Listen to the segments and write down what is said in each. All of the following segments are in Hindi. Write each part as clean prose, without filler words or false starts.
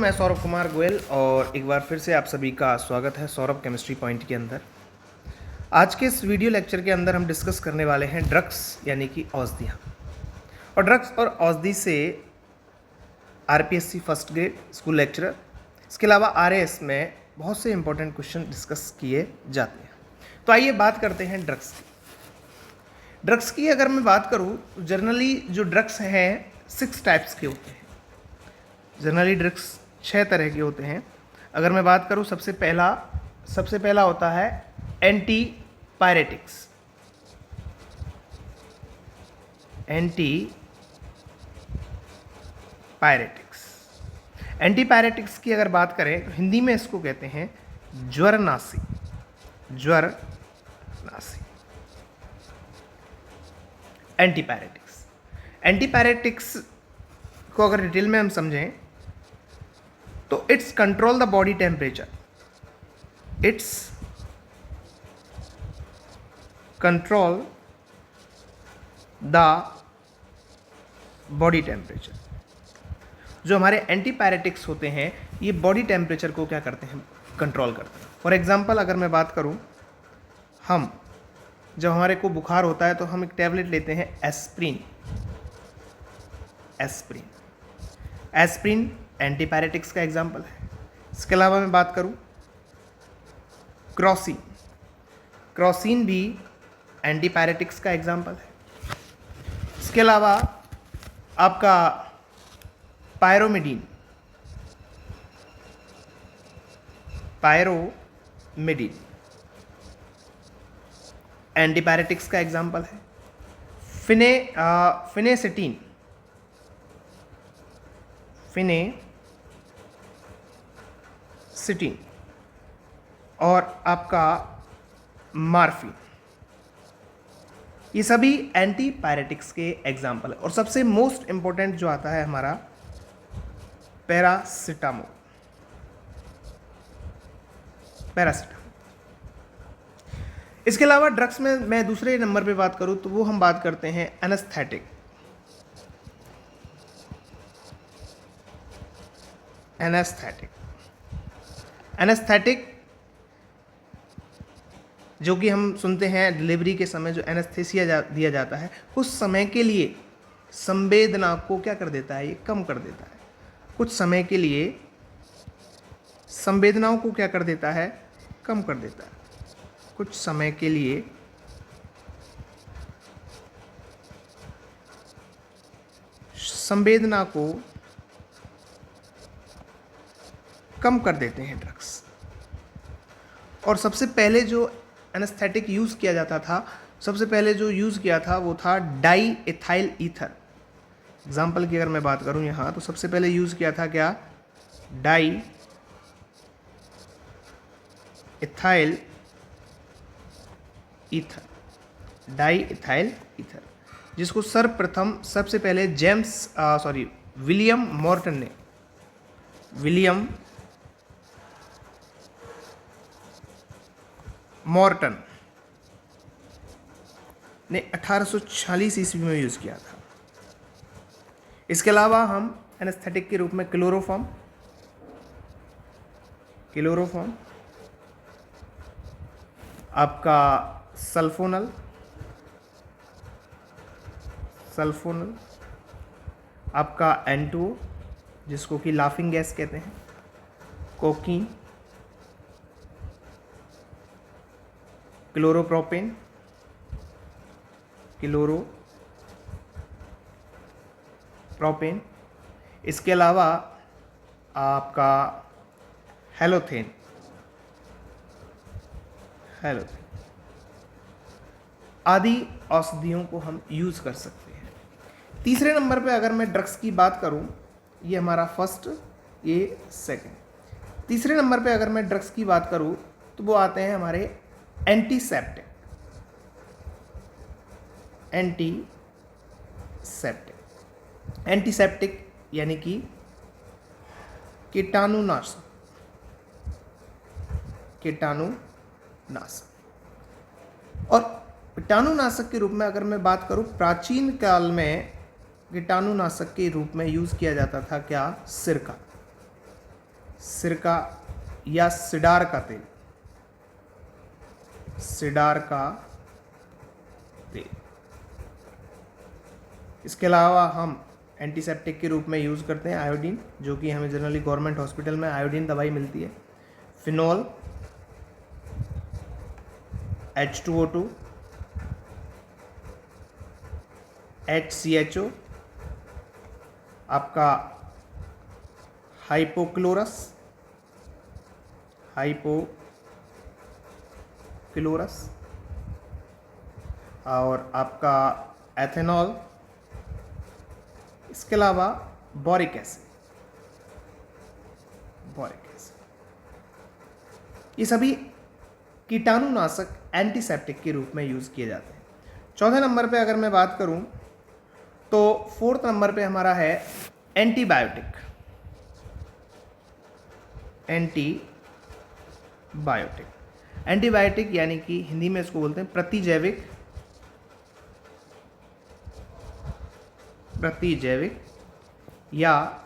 मैं सौरभ कुमार गोयल और एक बार फिर से आप सभी का स्वागत है सौरभ केमिस्ट्री पॉइंट के अंदर। आज के इस वीडियो लेक्चर के अंदर हम डिस्कस करने वाले हैं ड्रग्स यानी कि औषधियाँ। और ड्रग्स और औषधि से RPSC first grade school lecturer, इसके अलावा आरएएस में बहुत से इंपॉर्टेंट क्वेश्चन डिस्कस किए जाते हैं। तो आइए बात करते हैं ड्रग्स की। ड्रग्स की अगर मैं बात करूँ तो जनरली जो ड्रग्स हैं 6 टाइप्स के होते हैं। जनरली ड्रग्स 6 तरह के होते हैं। अगर मैं बात करूं सबसे पहला होता है एंटी पायरेटिक्स। एंटी पायरेटिक्स की अगर बात करें तो हिंदी में इसको कहते हैं ज्वरनाशी। एंटी पायरेटिक्स को अगर डिटेल में हम समझें तो it's control the body temperature. जो हमारे एंटीपायरेटिक्स होते हैं ये बॉडी टेम्परेचर को क्या करते हैं, कंट्रोल करते हैं। फॉर एग्जांपल अगर मैं बात करूं, हम जब हमारे को बुखार होता है तो हम एक टैबलेट लेते हैं एस्प्रिन एंटीपायरेटिक्स का एग्जाम्पल है। इसके अलावा मैं बात करूं क्रॉसिन भी एंटीपायरेटिक्स का एग्जाम्पल है। इसके अलावा आपका पायरोमिडीन एंटीपायरेटिक्स का एग्जाम्पल है। फिनेसिटीन और आपका मार्फिन, ये सभी एंटीपायरेटिक्स के एग्जाम्पल है। और सबसे मोस्ट इंपॉर्टेंट जो आता है हमारा पैरासिटामोल। इसके अलावा ड्रग्स में मैं दूसरे नंबर पे बात करूं तो वो हम बात करते हैं एनेस्थेटिक, जो कि हम सुनते हैं डिलीवरी के समय जो एनेस्थेसिया दिया जाता है कुछ समय के लिए संवेदना को क्या कर देता है, ये कम कर देता है। कुछ समय के लिए संवेदनाओं को क्या कर देता है, कम कर देता है। कुछ समय के लिए संवेदना को कम कर देते हैं ड्रग्स। और सबसे पहले जो एनेस्थेटिक यूज़ किया जाता था, सबसे पहले जो यूज़ किया था वो था डाई इथाइल ईथर। एग्जाम्पल की अगर मैं बात करूं यहाँ तो सबसे पहले यूज़ किया था क्या, डाई इथाइल ईथर, जिसको सर्वप्रथम सबसे पहले विलियम मॉर्टन ने 1846 ईस्वी में यूज़ किया था। इसके अलावा हम एनेस्थेटिक के रूप में क्लोरोफॉर्म, आपका सल्फोनल, आपका एंटो जिसको कि लाफिंग गैस कहते हैं, कोकीन, क्लोरोप्रोपेन, इसके अलावा आपका हेलोथेन आदि औषधियों को हम यूज़ कर सकते हैं। तीसरे नंबर पे अगर मैं ड्रग्स की बात करूं, ये हमारा फर्स्ट, ये सेकंड। तीसरे नंबर पे अगर मैं ड्रग्स की बात करूं तो वो आते हैं हमारे एंटीसेप्टिक यानी कि कीटाणुनाशक। और कीटाणुनाशक के रूप में अगर मैं बात करूं, प्राचीन काल में कीटाणुनाशक के रूप में यूज़ किया जाता था क्या, सिरका। सिरका या सिडार का तेल, सिडार का तेल। इसके अलावा हम एंटीसेप्टिक के रूप में यूज़ करते हैं आयोडीन, जो कि हमें जनरली गवर्नमेंट हॉस्पिटल में आयोडीन दवाई मिलती है। फिनॉल, H2O2, HCHO, आपका हाइपोक्लोरस, और आपका एथेनॉल। इसके अलावा बोरिक एसिड, ये सभी कीटाणुनाशक एंटीसेप्टिक के रूप में यूज़ किए जाते हैं। चौथे नंबर पे अगर मैं बात करूं तो फोर्थ नंबर पे हमारा है एंटीबायोटिक। एंटीबायोटिक यानी कि हिंदी में इसको बोलते हैं प्रतिजैविक या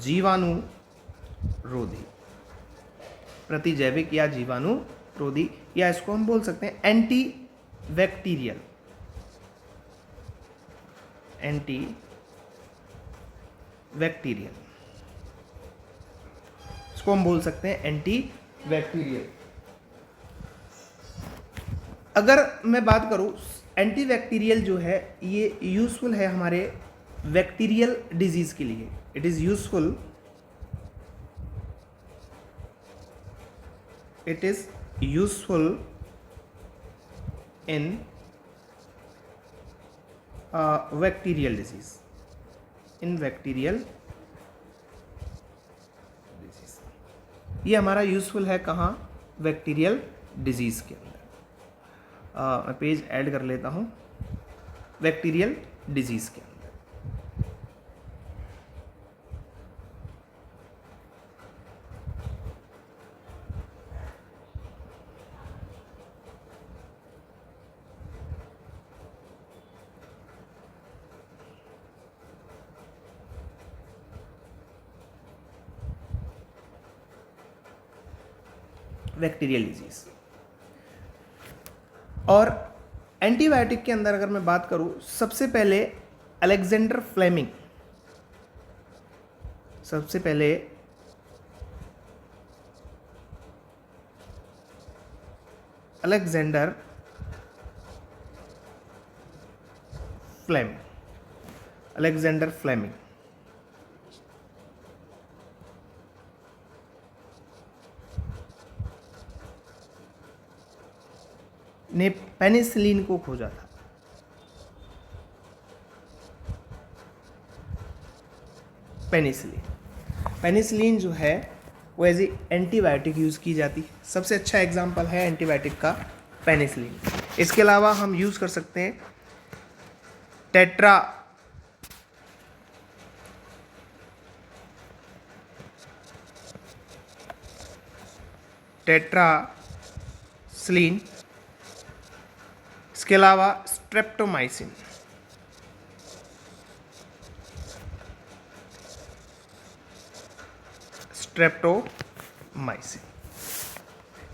जीवाणुरोधी, प्रतिजैविक या जीवाणुरोधी, या इसको हम बोल सकते हैं एंटी बैक्टीरियल, इसको हम बोल सकते हैं एंटी बैक्टीरियल। अगर मैं बात करूं, एंटी बैक्टीरियल जो है ये यूजफुल है हमारे बैक्टीरियल डिजीज के लिए। It is useful in bacterial disease, ये हमारा यूजफुल है कहाँ? बैक्टीरियल डिजीज के अंदर। मैं पेज ऐड कर लेता हूँ, बैक्टीरियल डिजीज के अंदर। Bacterial disease. और एंटीबायोटिक के अंदर अगर मैं बात करूं, सबसे पहले अलेक्जेंडर फ्लेमिंग, अलेक्जेंडर फ्लेमिंग ने पेनिसिलिन को खोजा था। पेनिसिलिन जो है वो एज ए एंटीबायोटिक यूज़ की जाती है। सबसे अच्छा एग्जाम्पल है एंटीबायोटिक का पेनिसिलिन। इसके अलावा हम यूज़ कर सकते हैं टेट्रासिलिन। इसके अलावा स्ट्रेप्टोमाइसिन,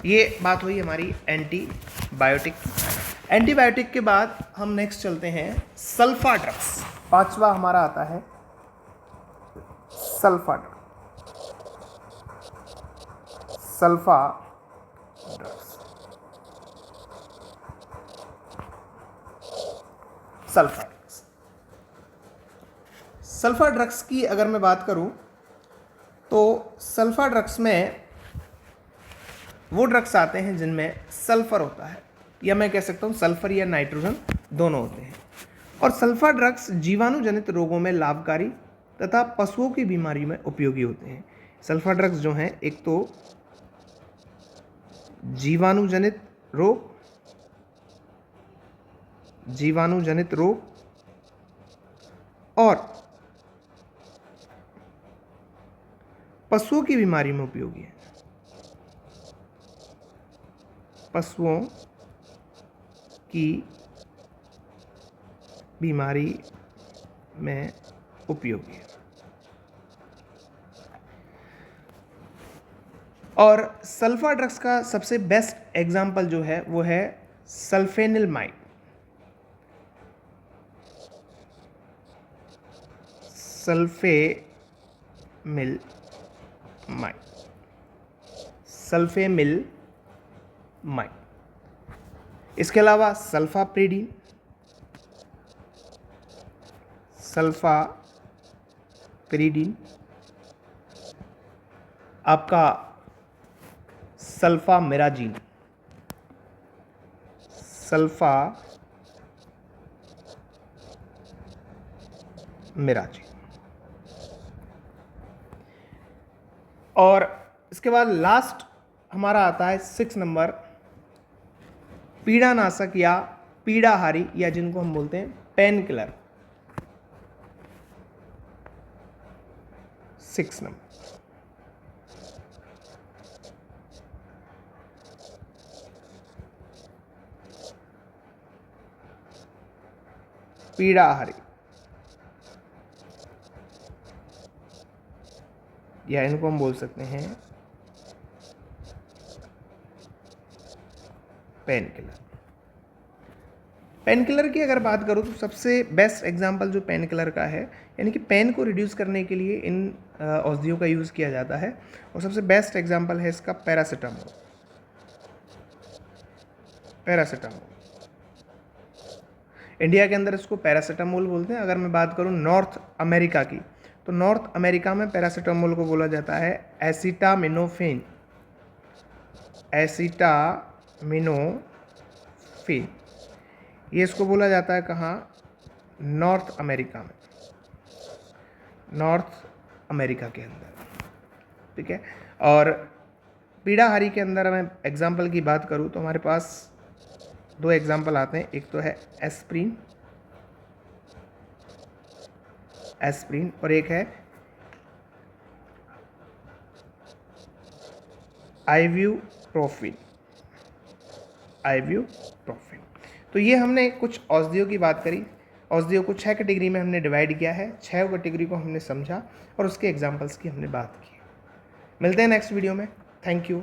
ये बात हुई हमारी एंटीबायोटिक। एंटीबायोटिक के बाद हम नेक्स्ट चलते हैं सल्फा ड्रग्स। पांचवा हमारा आता है सल्फा ड्रग्स। सल्फा ड्रग्स की अगर मैं बात करूं तो सल्फा ड्रग्स में वो ड्रग्स आते हैं जिनमें सल्फर होता है, या मैं कह सकता हूं सल्फर या नाइट्रोजन दोनों होते हैं। और सल्फा ड्रग्स जीवाणु जनित रोगों में लाभकारी तथा पशुओं की बीमारी में उपयोगी होते हैं। सल्फा ड्रग्स जो हैं, एक तो जीवाणु जनित रोग और पशुओं की बीमारी में उपयोगी है। पशुओं की बीमारी में उपयोगी है। और सल्फा ड्रग्स का सबसे बेस्ट एग्जाम्पल जो है वो है सल्फेनिलमाइड। सल्फेमिलमाइड। इसके अलावा सल्फाप्रिडीन, आपका सल्फामिराजीन, और इसके बाद लास्ट हमारा आता है 6 नंबर, पीड़ानाशक या पीड़ाहारी, या जिनको हम बोलते हैं पेन किलर। 6 नंबर पीड़ाहारी, या इनको हम बोल सकते हैं पेन किलर। पेन किलर की अगर बात करूँ तो सबसे बेस्ट एग्जांपल जो पेन किलर का है, यानी कि पेन को रिड्यूस करने के लिए इन औषधियों का यूज़ किया जाता है, और सबसे बेस्ट एग्जांपल है इसका पैरासीटामोल। इंडिया के अंदर इसको पैरासीटामोल बोलते हैं। अगर मैं बात करूँ नॉर्थ अमेरिका की, तो नॉर्थ अमेरिका में पैरासीटामोल को बोला जाता है एसिटामिनोफेन। ये इसको बोला जाता है कहाँ? नॉर्थ अमेरिका में, नॉर्थ अमेरिका के अंदर, ठीक है। और पीड़ाहारी के अंदर मैं एग्जाम्पल की बात करूँ तो हमारे पास 2 एग्जाम्पल आते हैं। एक तो है एस्प्रिन और एक है आइब्यूप्रोफेन। तो ये हमने कुछ औषधियों की बात करी। औषधियों को 6 कैटेगरी में हमने डिवाइड किया है, 6 कैटेगरी को हमने समझा और उसके एग्जाम्पल्स की हमने बात की। मिलते हैं नेक्स्ट वीडियो में। Thank you.